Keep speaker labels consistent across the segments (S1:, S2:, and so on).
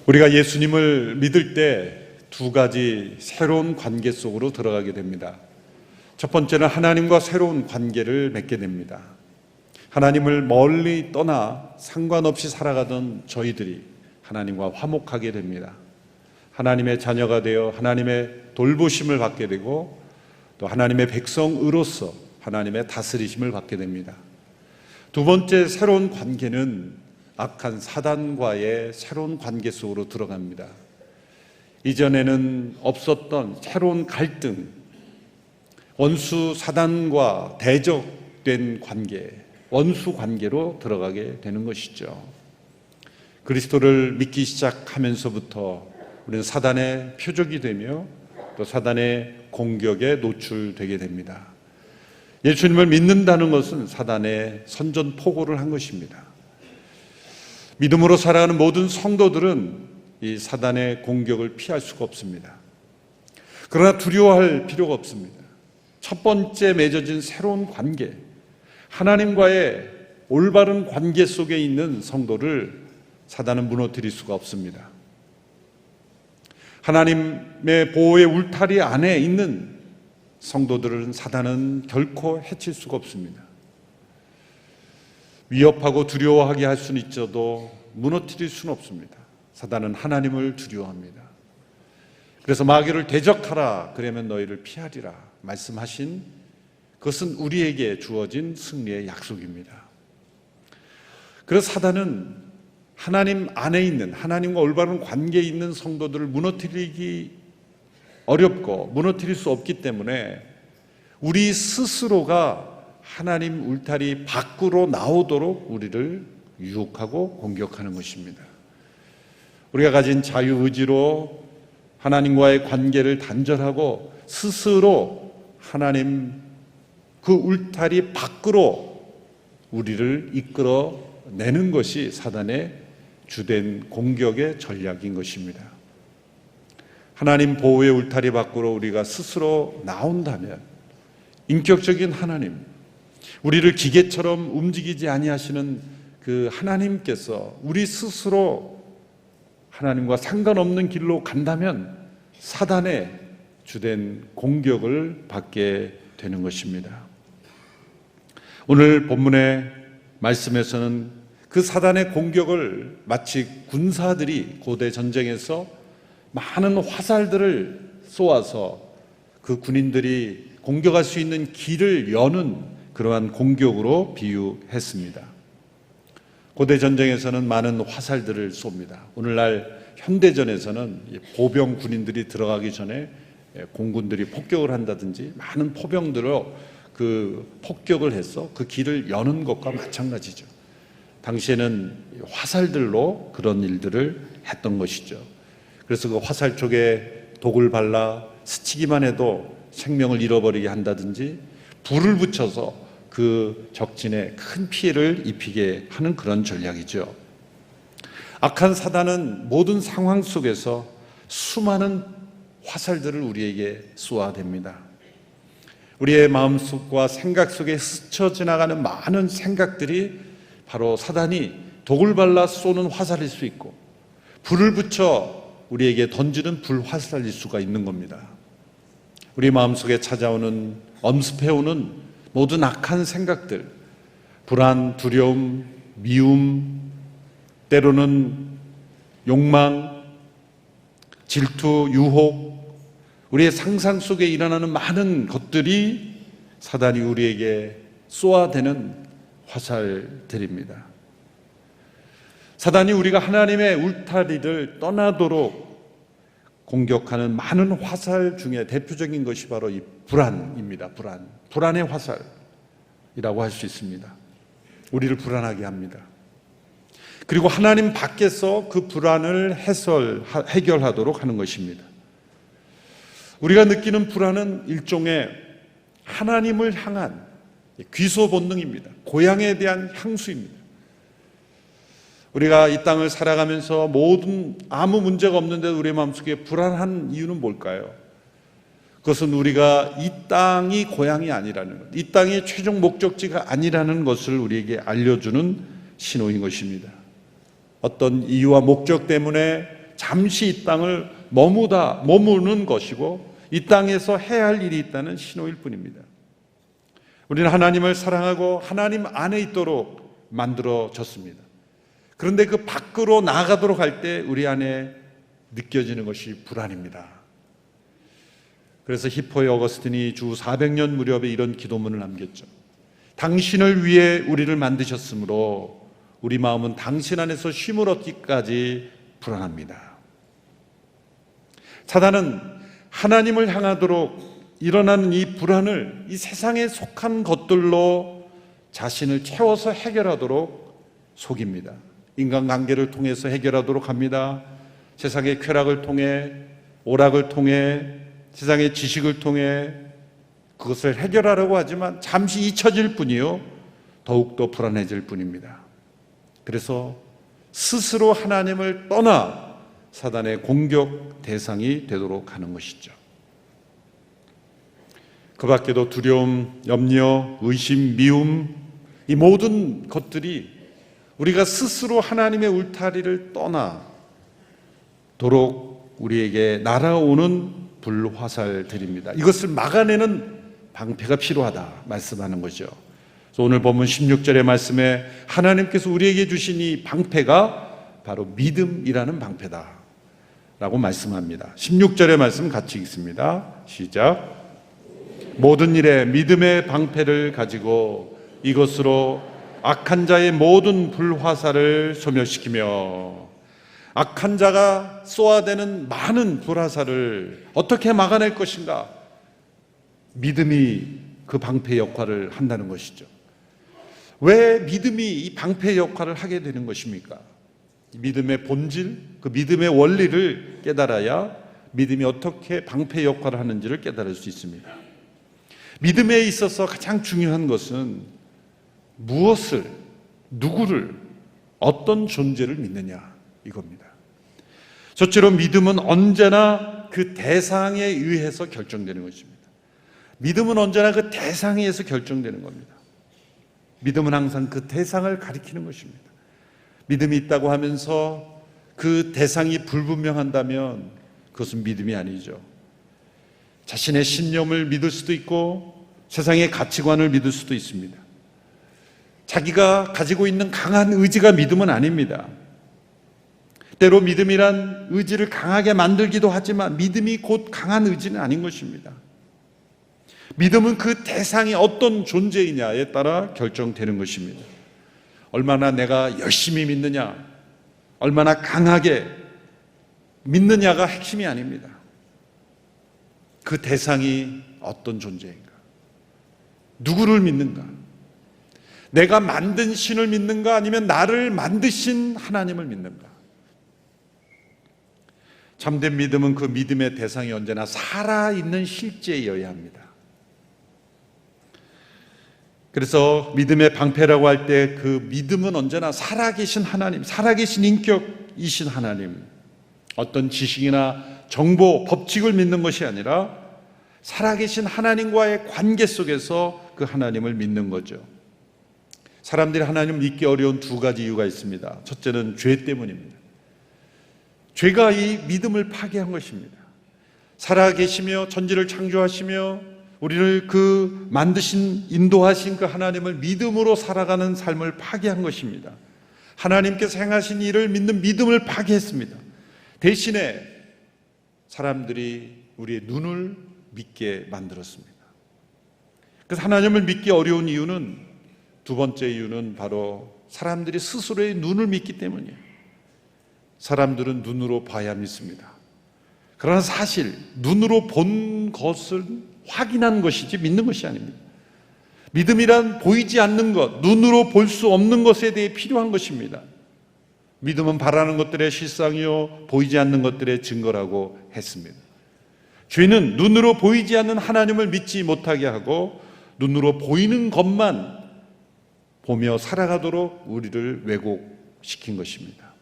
S1: 우리가 예수님을 믿을 때 두 가지 새로운 관계 속으로 들어가게 됩니다. 첫 번째는 하나님과 새로운 관계를 맺게 됩니다. 하나님을 멀리 떠나 상관없이 살아가던 저희들이 하나님과 화목하게 됩니다. 하나님의 자녀가 되어 하나님의 돌보심을 받게 되고 또 하나님의 백성으로서 하나님의 다스리심을 받게 됩니다. 두 번째 새로운 관계는 악한 사단과의 새로운 관계 속으로 들어갑니다. 이전에는 없었던 새로운 갈등, 원수 사단과 대적된 관계, 원수 관계로 들어가게 되는 것이죠. 그리스도를 믿기 시작하면서부터 우리는 사단의 표적이 되며 또 사단의 공격에 노출되게 됩니다. 예수님을 믿는다는 것은 사단의 선전포고를 한 것입니다. 믿음으로 살아가는 모든 성도들은 이 사단의 공격을 피할 수가 없습니다. 그러나 두려워할 필요가 없습니다. 첫 번째 맺어진 새로운 관계, 하나님과의 올바른 관계 속에 있는 성도를 사단은 무너뜨릴 수가 없습니다. 하나님의 보호의 울타리 안에 있는 성도들은 사단은 결코 해칠 수가 없습니다. 위협하고 두려워하게 할 수는 있어도 무너뜨릴 수는 없습니다. 사단은 하나님을 두려워합니다. 그래서 마귀를 대적하라, 그러면 너희를 피하리라 말씀하신 그것은 우리에게 주어진 승리의 약속입니다. 그래서 사단은 하나님 안에 있는, 하나님과 올바른 관계에 있는 성도들을 무너뜨리기 어렵고 무너뜨릴 수 없기 때문에 우리 스스로가 하나님 울타리 밖으로 나오도록 우리를 유혹하고 공격하는 것입니다. 우리가 가진 자유의지로 하나님과의 관계를 단절하고 스스로 하나님 그 울타리 밖으로 우리를 이끌어내는 것이 사단의 주된 공격의 전략인 것입니다. 하나님 보호의 울타리 밖으로 우리가 스스로 나온다면 인격적인 하나님, 우리를 기계처럼 움직이지 아니하시는 그 하나님께서 우리 스스로 하나님과 상관없는 길로 간다면 사단의 주된 공격을 받게 되는 것입니다. 오늘 본문의 말씀에서는 그 사단의 공격을 마치 군사들이 고대 전쟁에서 많은 화살들을 쏘아서 그 군인들이 공격할 수 있는 길을 여는 그러한 공격으로 비유했습니다. 고대 전쟁에서는 많은 화살들을 쏩니다. 오늘날 현대전에서는 보병 군인들이 들어가기 전에 공군들이 폭격을 한다든지 많은 포병들로 그 폭격을 해서 그 길을 여는 것과 마찬가지죠. 당시에는 화살들로 그런 일들을 했던 것이죠. 그래서 그 화살 쪽에 독을 발라 스치기만 해도 생명을 잃어버리게 한다든지 불을 붙여서 그 적진에 큰 피해를 입히게 하는 그런 전략이죠. 악한 사단은 모든 상황 속에서 수많은 화살들을 우리에게 쏘아댑니다. 우리의 마음속과 생각 속에 스쳐 지나가는 많은 생각들이 바로 사단이 독을 발라 쏘는 화살일 수 있고 불을 붙여 우리에게 던지는 불화살일 수가 있는 겁니다. 우리 마음속에 찾아오는 엄습해오는 모든 악한 생각들, 불안, 두려움, 미움, 때로는 욕망, 질투, 유혹, 우리의 상상 속에 일어나는 많은 것들이 사단이 우리에게 쏘아대는 화살들입니다. 사단이 우리가 하나님의 울타리를 떠나도록 공격하는 많은 화살 중에 대표적인 것이 바로 이 불안입니다. 불안의 화살이라고 할 수 있습니다. 우리를 불안하게 합니다. 그리고 하나님 밖에서 그 불안을 해결하도록 하는 것입니다. 우리가 느끼는 불안은 일종의 하나님을 향한 귀소 본능입니다. 고향에 대한 향수입니다. 우리가 이 땅을 살아가면서 아무 문제가 없는데도 우리의 마음속에 불안한 이유는 뭘까요? 그것은 우리가 이 땅이 고향이 아니라는 것, 이 땅이 최종 목적지가 아니라는 것을 우리에게 알려주는 신호인 것입니다. 어떤 이유와 목적 때문에 잠시 이 땅을 머무는 것이고 이 땅에서 해야 할 일이 있다는 신호일 뿐입니다. 우리는 하나님을 사랑하고 하나님 안에 있도록 만들어졌습니다. 그런데 그 밖으로 나가도록 할 때 우리 안에 느껴지는 것이 불안입니다. 그래서 히포의 어거스틴이 주 400년 무렵에 이런 기도문을 남겼죠. 당신을 위해 우리를 만드셨으므로 우리 마음은 당신 안에서 쉼을 얻기까지 불안합니다. 사단은 하나님을 향하도록 일어나는 이 불안을 이 세상에 속한 것들로 자신을 채워서 해결하도록 속입니다. 인간관계를 통해서 해결하도록 합니다. 세상의 쾌락을 통해, 오락을 통해, 세상의 지식을 통해 그것을 해결하려고 하지만 잠시 잊혀질 뿐이요 더욱더 불안해질 뿐입니다. 그래서 스스로 하나님을 떠나 사단의 공격 대상이 되도록 하는 것이죠. 그 밖에도 두려움, 염려, 의심, 미움, 이 모든 것들이 우리가 스스로 하나님의 울타리를 떠나도록 우리에게 날아오는 불화살들입니다. 이것을 막아내는 방패가 필요하다 말씀하는 거죠. 그래서 오늘 본문 16절의 말씀에 하나님께서 우리에게 주신 이 방패가 바로 믿음이라는 방패다 라고 말씀합니다. 16절의 말씀 같이 읽습니다. 시작. 모든 일에 믿음의 방패를 가지고 이것으로 악한 자의 모든 불화살을 소멸시키며, 악한 자가 쏘아대는 많은 불화살을 어떻게 막아낼 것인가? 믿음이 그 방패 역할을 한다는 것이죠. 왜 믿음이 이 방패 역할을 하게 되는 것입니까? 믿음의 본질, 그 믿음의 원리를 깨달아야 믿음이 어떻게 방패 역할을 하는지를 깨달을 수 있습니다. 믿음에 있어서 가장 중요한 것은 무엇을, 누구를, 어떤 존재를 믿느냐 이겁니다. 첫째로 믿음은 언제나 그 대상에 의해서 결정되는 것입니다. 믿음은 언제나 그 대상에 의해서 결정되는 겁니다. 믿음은 항상 그 대상을 가리키는 것입니다. 믿음이 있다고 하면서 그 대상이 불분명한다면 그것은 믿음이 아니죠. 자신의 신념을 믿을 수도 있고 세상의 가치관을 믿을 수도 있습니다. 자기가 가지고 있는 강한 의지가 믿음은 아닙니다. 때로 믿음이란 의지를 강하게 만들기도 하지만 믿음이 곧 강한 의지는 아닌 것입니다. 믿음은 그 대상이 어떤 존재이냐에 따라 결정되는 것입니다. 얼마나 내가 열심히 믿느냐, 얼마나 강하게 믿느냐가 핵심이 아닙니다. 그 대상이 어떤 존재인가? 누구를 믿는가? 내가 만든 신을 믿는가? 아니면 나를 만드신 하나님을 믿는가? 참된 믿음은 그 믿음의 대상이 언제나 살아있는 실제여야 합니다. 그래서 믿음의 방패라고 할 때 그 믿음은 언제나 살아계신 하나님, 살아계신 인격이신 하나님, 어떤 지식이나 정보, 법칙을 믿는 것이 아니라 살아계신 하나님과의 관계 속에서 그 하나님을 믿는 거죠. 사람들이 하나님을 믿기 어려운 두 가지 이유가 있습니다. 첫째는 죄 때문입니다. 죄가 이 믿음을 파괴한 것입니다. 살아계시며 천지를 창조하시며 우리를 그 만드신, 인도하신 그 하나님을 믿음으로 살아가는 삶을 파괴한 것입니다. 하나님께서 행하신 일을 믿는 믿음을 파괴했습니다. 대신에 사람들이 우리의 눈을 믿게 만들었습니다. 그래서 하나님을 믿기 어려운 이유는, 두 번째 이유는 바로 사람들이 스스로의 눈을 믿기 때문이에요. 사람들은 눈으로 봐야 믿습니다. 그러나 사실 눈으로 본 것을 확인한 것이지 믿는 것이 아닙니다. 믿음이란 보이지 않는 것, 눈으로 볼 수 없는 것에 대해 필요한 것입니다. 믿음은 바라는 것들의 실상이요 보이지 않는 것들의 증거라고 했습니다. 죄는 눈으로 보이지 않는 하나님을 믿지 못하게 하고 눈으로 보이는 것만 보며 살아가도록 우리를 왜곡시킨 것입니다.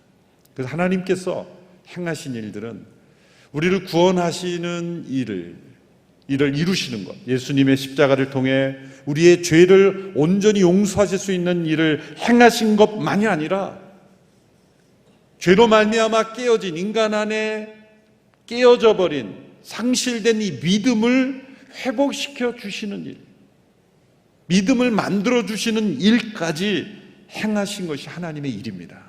S1: 그래서 하나님께서 행하신 일들은 우리를 구원하시는 일을 이루시는 것, 예수님의 십자가를 통해 우리의 죄를 온전히 용서하실 수 있는 일을 행하신 것만이 아니라 죄로 말미암아 깨어진 인간 안에 깨어져 버린 상실된 이 믿음을 회복시켜 주시는 일, 믿음을 만들어 주시는 일까지 행하신 것이 하나님의 일입니다.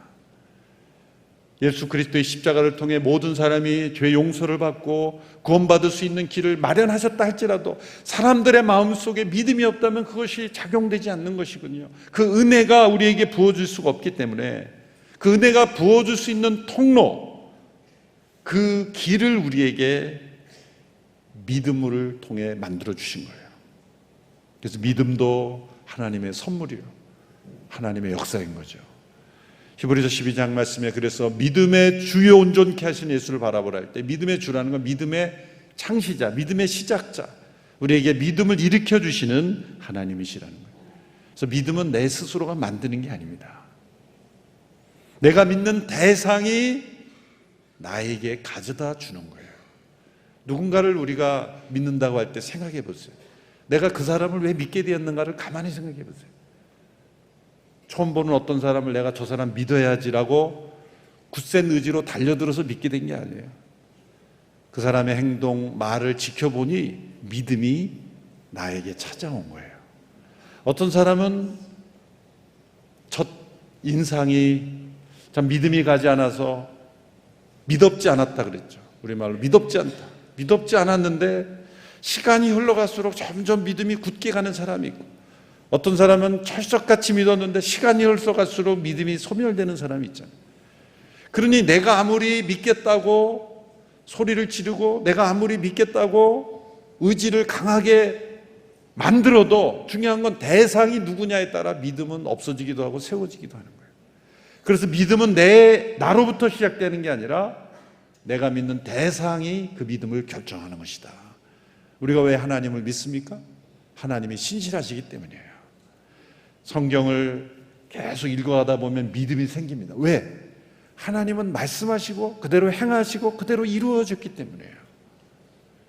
S1: 예수 그리스도의 십자가를 통해 모든 사람이 죄 용서를 받고 구원받을 수 있는 길을 마련하셨다 할지라도 사람들의 마음속에 믿음이 없다면 그것이 작용되지 않는 것이군요. 그 은혜가 우리에게 부어줄 수가 없기 때문에 그 은혜가 부어줄 수 있는 통로, 그 길을 우리에게 믿음을 통해 만들어 주신 거예요. 그래서 믿음도 하나님의 선물이요, 하나님의 역사인 거죠. 히브리서 12장 말씀에 그래서 믿음의 주요 온전케 하신 예수를 바라보라 할 때, 믿음의 주라는 건 믿음의 창시자, 믿음의 시작자, 우리에게 믿음을 일으켜 주시는 하나님이시라는 거예요. 그래서 믿음은 내 스스로가 만드는 게 아닙니다. 내가 믿는 대상이 나에게 가져다 주는 거예요. 누군가를 우리가 믿는다고 할 때 생각해 보세요. 내가 그 사람을 왜 믿게 되었는가를 가만히 생각해 보세요. 처음 보는 어떤 사람을 내가 저 사람 믿어야지라고 굳센 의지로 달려들어서 믿게 된 게 아니에요. 그 사람의 행동, 말을 지켜보니 믿음이 나에게 찾아온 거예요. 어떤 사람은 첫 인상이 참 믿음이 가지 않아서 믿업지 않았다 그랬죠. 우리말로 믿업지 않다. 믿업지 않았는데 시간이 흘러갈수록 점점 믿음이 굳게 가는 사람이 있고, 어떤 사람은 철석같이 믿었는데 시간이 흘러갈수록 믿음이 소멸되는 사람이 있잖아요. 그러니 내가 아무리 믿겠다고 소리를 지르고 내가 아무리 믿겠다고 의지를 강하게 만들어도 중요한 건 대상이 누구냐에 따라 믿음은 없어지기도 하고 세워지기도 하는 거예요. 그래서 믿음은 나로부터 시작되는 게 아니라 내가 믿는 대상이 그 믿음을 결정하는 것이다. 우리가 왜 하나님을 믿습니까? 하나님이 신실하시기 때문이에요. 성경을 계속 읽어가다 보면 믿음이 생깁니다. 왜? 하나님은 말씀하시고 그대로 행하시고 그대로 이루어졌기 때문이에요.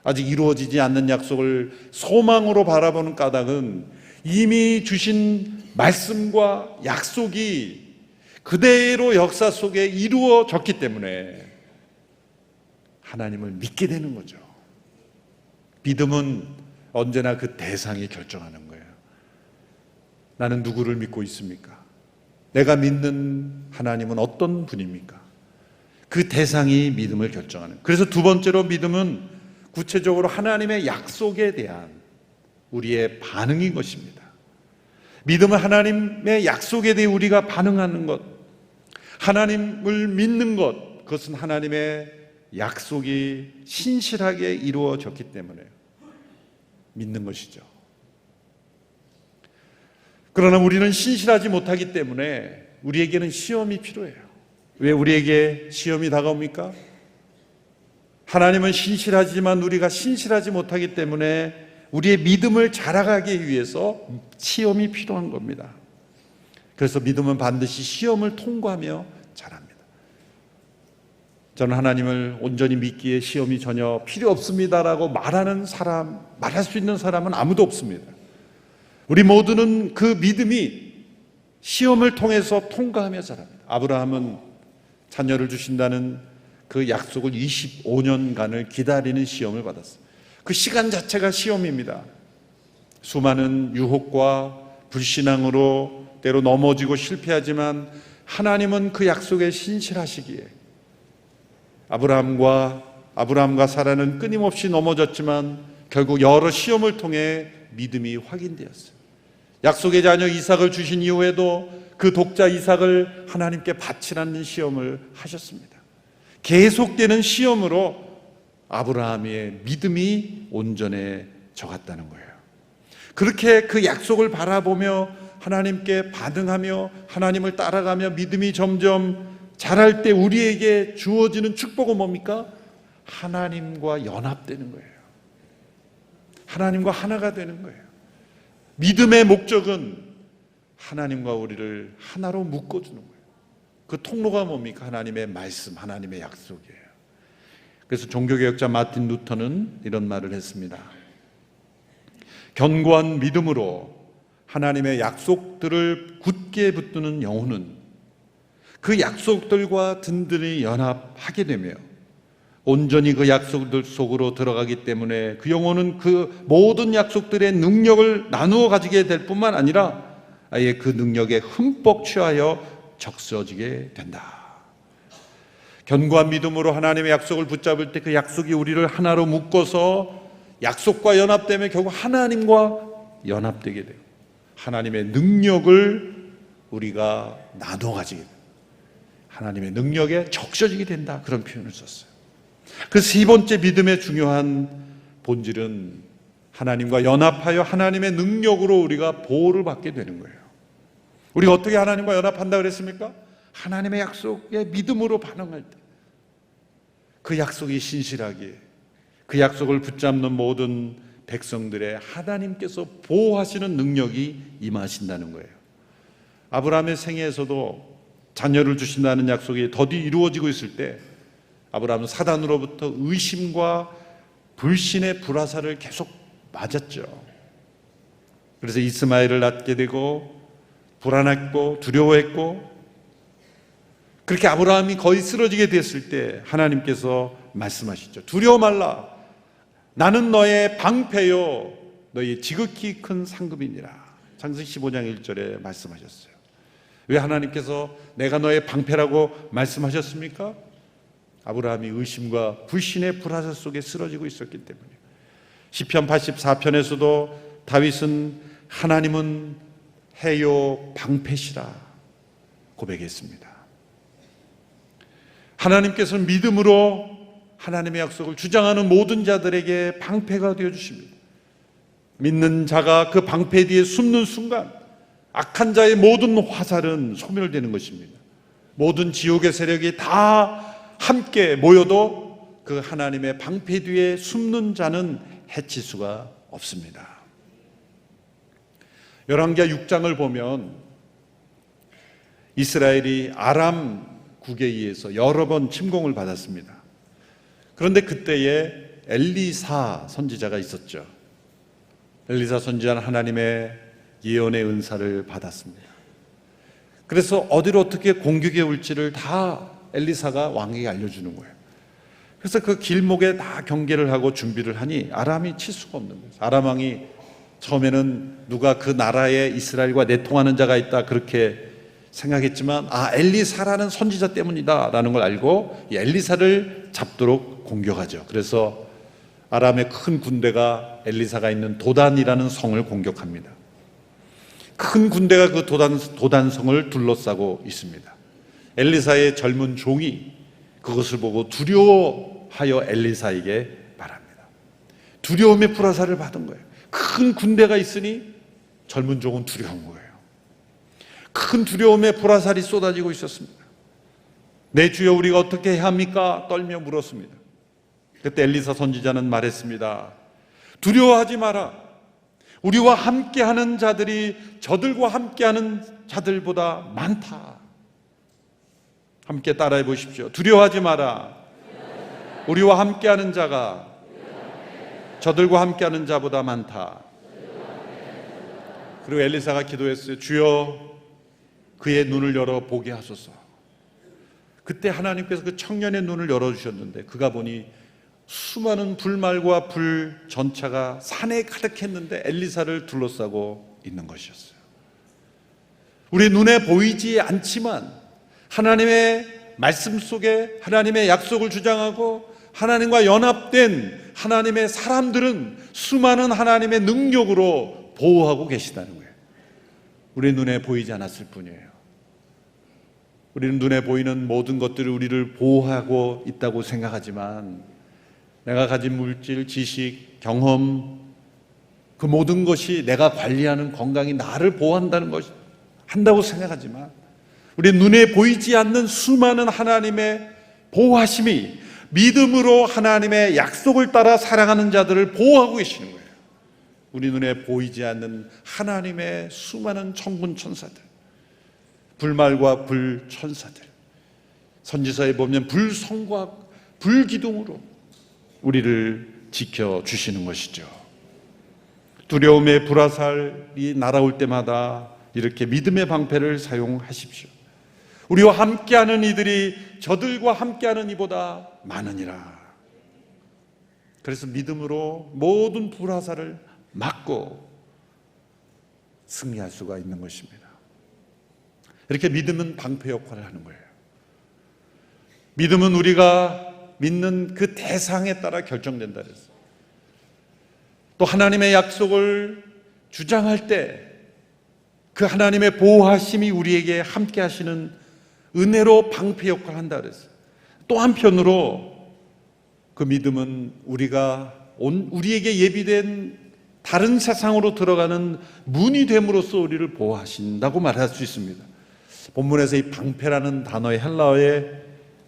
S1: 아직 이루어지지 않는 약속을 소망으로 바라보는 까닭은 이미 주신 말씀과 약속이 그대로 역사 속에 이루어졌기 때문에 하나님을 믿게 되는 거죠. 믿음은 언제나 그 대상이 결정하는 거예요. 나는 누구를 믿고 있습니까? 내가 믿는 하나님은 어떤 분입니까? 그 대상이 믿음을 결정하는. 그래서 두 번째로 믿음은 구체적으로 하나님의 약속에 대한 우리의 반응인 것입니다. 믿음은 하나님의 약속에 대해 우리가 반응하는 것, 하나님을 믿는 것, 그것은 하나님의 약속이 신실하게 이루어졌기 때문에 믿는 것이죠. 그러나 우리는 신실하지 못하기 때문에 우리에게는 시험이 필요해요. 왜 우리에게 시험이 다가옵니까? 하나님은 신실하지만 우리가 신실하지 못하기 때문에 우리의 믿음을 자라가기 위해서 시험이 필요한 겁니다. 그래서 믿음은 반드시 시험을 통과하며 자랍니다. 저는 하나님을 온전히 믿기에 시험이 전혀 필요 없습니다라고 말할 수 있는 사람은 아무도 없습니다. 우리 모두는 그 믿음이 시험을 통해서 통과하며 자랍니다. 아브라함은 자녀를 주신다는 그 약속을 25년간을 기다리는 시험을 받았어요. 그 시간 자체가 시험입니다. 수많은 유혹과 불신앙으로 때로 넘어지고 실패하지만 하나님은 그 약속에 신실하시기에 아브라함과 사라는 끊임없이 넘어졌지만 결국 여러 시험을 통해 믿음이 확인되었어요. 약속의 자녀 이삭을 주신 이후에도 그 독자 이삭을 하나님께 바치라는 시험을 하셨습니다. 계속되는 시험으로 아브라함의 믿음이 온전해져 갔다는 거예요. 그렇게 그 약속을 바라보며 하나님께 반응하며 하나님을 따라가며 믿음이 점점 자랄 때 우리에게 주어지는 축복은 뭡니까? 하나님과 연합되는 거예요. 하나님과 하나가 되는 거예요. 믿음의 목적은 하나님과 우리를 하나로 묶어주는 거예요. 그 통로가 뭡니까? 하나님의 말씀, 하나님의 약속이에요. 그래서 종교개혁자 마틴 루터는 이런 말을 했습니다. 견고한 믿음으로 하나님의 약속들을 굳게 붙드는 영혼은 그 약속들과 든든히 연합하게 되며 온전히 그 약속들 속으로 들어가기 때문에 그 영혼은 그 모든 약속들의 능력을 나누어 가지게 될 뿐만 아니라 아예 그 능력에 흠뻑 취하여 적셔지게 된다. 견고한 믿음으로 하나님의 약속을 붙잡을 때 그 약속이 우리를 하나로 묶어서 약속과 연합되면 결국 하나님과 연합되게 돼요. 하나님의 능력을 우리가 나눠 가지게 돼요. 하나님의 능력에 적셔지게 된다. 그런 표현을 썼어요. 그 세 번째 믿음의 중요한 본질은 하나님과 연합하여 하나님의 능력으로 우리가 보호를 받게 되는 거예요. 우리가 어떻게 하나님과 연합한다 그랬습니까? 하나님의 약속에 믿음으로 반응할 때 그 약속이 신실하게 그 약속을 붙잡는 모든 백성들의 하나님께서 보호하시는 능력이 임하신다는 거예요. 아브라함의 생애에서도 자녀를 주신다는 약속이 더디 이루어지고 있을 때 아브라함은 사단으로부터 의심과 불신의 불화살을 계속 맞았죠. 그래서 이스마엘을 낳게 되고 불안했고 두려워했고, 그렇게 아브라함이 거의 쓰러지게 됐을 때 하나님께서 말씀하시죠. 두려워 말라. 나는 너의 방패요 너의 지극히 큰 상급이니라. 창세기 15장 1절에 말씀하셨어요. 왜 하나님께서 내가 너의 방패라고 말씀하셨습니까? 아브라함이 의심과 불신의 불화살 속에 쓰러지고 있었기 때문에. 시편 84편에서도 다윗은 하나님은 해요 방패시라 고백했습니다. 하나님께서는 믿음으로 하나님의 약속을 주장하는 모든 자들에게 방패가 되어주십니다. 믿는 자가 그 방패 뒤에 숨는 순간 악한 자의 모든 화살은 소멸되는 것입니다. 모든 지옥의 세력이 다 함께 모여도 그 하나님의 방패 뒤에 숨는 자는 해칠 수가 없습니다. 열왕기하 6장을 보면 이스라엘이 아람 국에 의해서 여러 번 침공을 받았습니다. 그런데 그때에 엘리사 선지자가 있었죠. 엘리사 선지자는 하나님의 예언의 은사를 받았습니다. 그래서 어디로 어떻게 공격해 올지를 다 엘리사가 왕에게 알려주는 거예요. 그래서 그 길목에 다 경계를 하고 준비를 하니 아람이 칠 수가 없는 거예요. 아람 왕이 처음에는 누가 그 나라에 이스라엘과 내통하는 자가 있다 그렇게 생각했지만 엘리사라는 선지자 때문이다 라는 걸 알고 이 엘리사를 잡도록 공격하죠. 그래서 아람의 큰 군대가 엘리사가 있는 도단이라는 성을 공격합니다. 큰 군대가 그 도단성을 둘러싸고 있습니다. 엘리사의 젊은 종이 그것을 보고 두려워하여 엘리사에게 말합니다. 두려움의 불화살을 받은 거예요. 큰 군대가 있으니 젊은 종은 두려운 거예요. 큰 두려움의 불화살이 쏟아지고 있었습니다. 내 주여 우리가 어떻게 해야 합니까? 떨며 물었습니다. 그때 엘리사 선지자는 말했습니다. 두려워하지 마라. 우리와 함께하는 자들이 저들과 함께하는 자들보다 많다. 함께 따라해 보십시오. 두려워하지 마라. 우리와 함께하는 자가 저들과 함께하는 자보다 많다. 그리고 엘리사가 기도했어요. 주여 그의 눈을 열어 보게 하소서. 그때 하나님께서 그 청년의 눈을 열어주셨는데 그가 보니 수많은 불말과 불 전차가 산에 가득했는데 엘리사를 둘러싸고 있는 것이었어요. 우리 눈에 보이지 않지만 하나님의 말씀 속에 하나님의 약속을 주장하고 하나님과 연합된 하나님의 사람들은 수많은 하나님의 능력으로 보호하고 계시다는 거예요. 우리 눈에 보이지 않았을 뿐이에요. 우리는 눈에 보이는 모든 것들이 우리를 보호하고 있다고 생각하지만 내가 가진 물질, 지식, 경험 그 모든 것이 내가 관리하는 건강이 나를 보호한다는 것이 한다고 생각하지만 우리 눈에 보이지 않는 수많은 하나님의 보호하심이 믿음으로 하나님의 약속을 따라 살아가는 자들을 보호하고 계시는 거예요. 우리 눈에 보이지 않는 하나님의 수많은 천군 천사들, 불말과 불천사들, 선지서에 보면 불성과 불기둥으로 우리를 지켜주시는 것이죠. 두려움의 불화살이 날아올 때마다 이렇게 믿음의 방패를 사용하십시오. 우리와 함께하는 이들이 저들과 함께하는 이보다 많으니라. 그래서 믿음으로 모든 불화살을 막고 승리할 수가 있는 것입니다. 이렇게 믿음은 방패 역할을 하는 거예요. 믿음은 우리가 믿는 그 대상에 따라 결정된다 그랬어요. 또 하나님의 약속을 주장할 때 그 하나님의 보호하심이 우리에게 함께 하시는 은혜로 방패 역할을 한다 그랬어요. 또 한편으로 그 믿음은 우리에게 예비된 다른 세상으로 들어가는 문이 됨으로써 우리를 보호하신다고 말할 수 있습니다. 본문에서 이 방패라는 단어의 헬라어의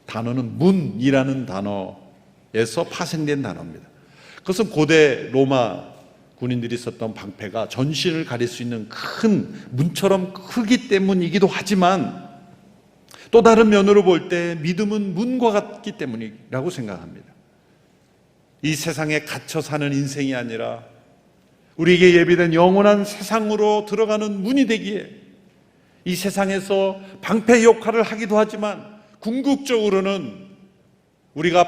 S1: 단어는 문이라는 단어에서 파생된 단어입니다. 그것은 고대 로마 군인들이 썼던 방패가 전신을 가릴 수 있는 큰 문처럼 크기 때문이기도 하지만 또 다른 면으로 볼 때 믿음은 문과 같기 때문이라고 생각합니다. 이 세상에 갇혀 사는 인생이 아니라 우리에게 예비된 영원한 세상으로 들어가는 문이 되기에 이 세상에서 방패 역할을 하기도 하지만 궁극적으로는 우리가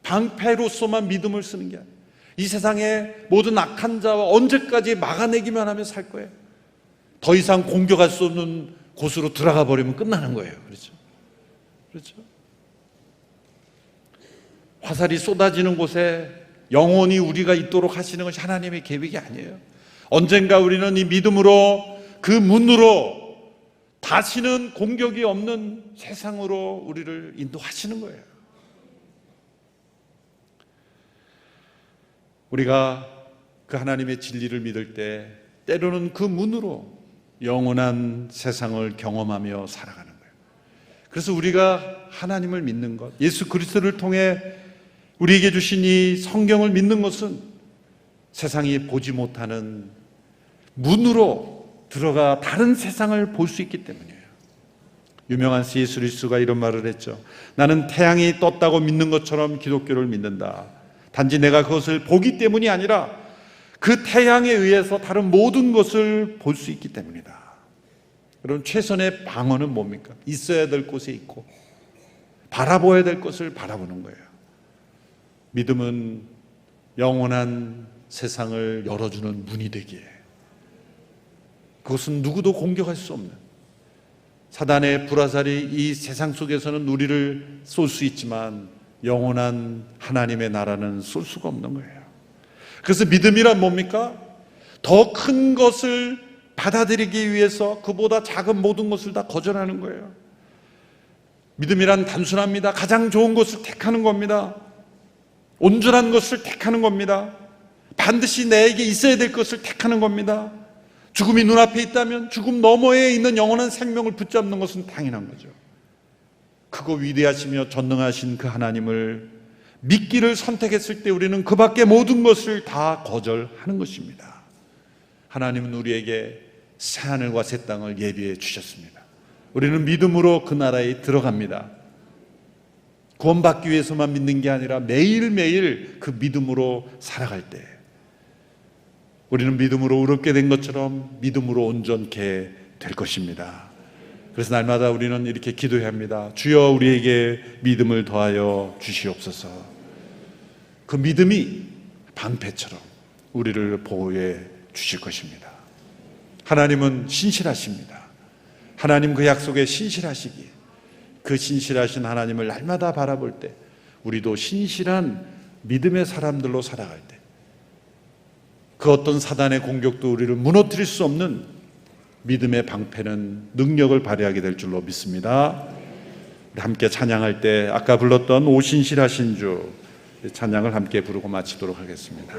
S1: 방패로서만 믿음을 쓰는 게 아니에요. 이 세상의 모든 악한 자와 언제까지 막아내기만 하며 살 거예요. 더 이상 공격할 수 없는 곳으로 들어가 버리면 끝나는 거예요. 그렇죠? 화살이 쏟아지는 곳에 영원히 우리가 있도록 하시는 것이 하나님의 계획이 아니에요. 언젠가 우리는 이 믿음으로 그 문으로 다시는 공격이 없는 세상으로 우리를 인도하시는 거예요. 우리가 그 하나님의 진리를 믿을 때 때로는 그 문으로 영원한 세상을 경험하며 살아가는 거예요. 그래서 우리가 하나님을 믿는 것, 예수 그리스도를 통해 우리에게 주신 이 성경을 믿는 것은 세상이 보지 못하는 문으로 들어가 다른 세상을 볼 수 있기 때문이에요. 유명한 C.S. 루이스가 이런 말을 했죠. 나는 태양이 떴다고 믿는 것처럼 기독교를 믿는다. 단지 내가 그것을 보기 때문이 아니라 그 태양에 의해서 다른 모든 것을 볼 수 있기 때문이다. 여러분, 최선의 방어는 뭡니까? 있어야 될 곳에 있고 바라보아야 될 것을 바라보는 거예요. 믿음은 영원한 세상을 열어주는 문이 되기에 그것은 누구도 공격할 수 없는 사단의 불화살이 이 세상 속에서는 우리를 쏠 수 있지만 영원한 하나님의 나라는 쏠 수가 없는 거예요. 그래서 믿음이란 뭡니까? 더 큰 것을 받아들이기 위해서 그보다 작은 모든 것을 다 거절하는 거예요. 믿음이란 단순합니다. 가장 좋은 것을 택하는 겁니다. 온전한 것을 택하는 겁니다. 반드시 내게 있어야 될 것을 택하는 겁니다. 죽음이 눈앞에 있다면 죽음 너머에 있는 영원한 생명을 붙잡는 것은 당연한 거죠. 크고 위대하시며 전능하신 그 하나님을 믿기를 선택했을 때 우리는 그 밖의 모든 것을 다 거절하는 것입니다. 하나님은 우리에게 새하늘과 새 땅을 예비해 주셨습니다. 우리는 믿음으로 그 나라에 들어갑니다. 구원받기 위해서만 믿는 게 아니라 매일매일 그 믿음으로 살아갈 때 우리는 믿음으로 의롭게 된 것처럼 믿음으로 온전케 될 것입니다. 그래서 날마다 우리는 이렇게 기도해야 합니다. 주여 우리에게 믿음을 더하여 주시옵소서. 그 믿음이 방패처럼 우리를 보호해 주실 것입니다. 하나님은 신실하십니다. 하나님 그 약속에 신실하시기에 그 신실하신 하나님을 날마다 바라볼 때 우리도 신실한 믿음의 사람들로 살아갈 때 그 어떤 사단의 공격도 우리를 무너뜨릴 수 없는 믿음의 방패는 능력을 발휘하게 될 줄로 믿습니다. 함께 찬양할 때 아까 불렀던 오 신실하신 주 찬양을 함께 부르고 마치도록 하겠습니다.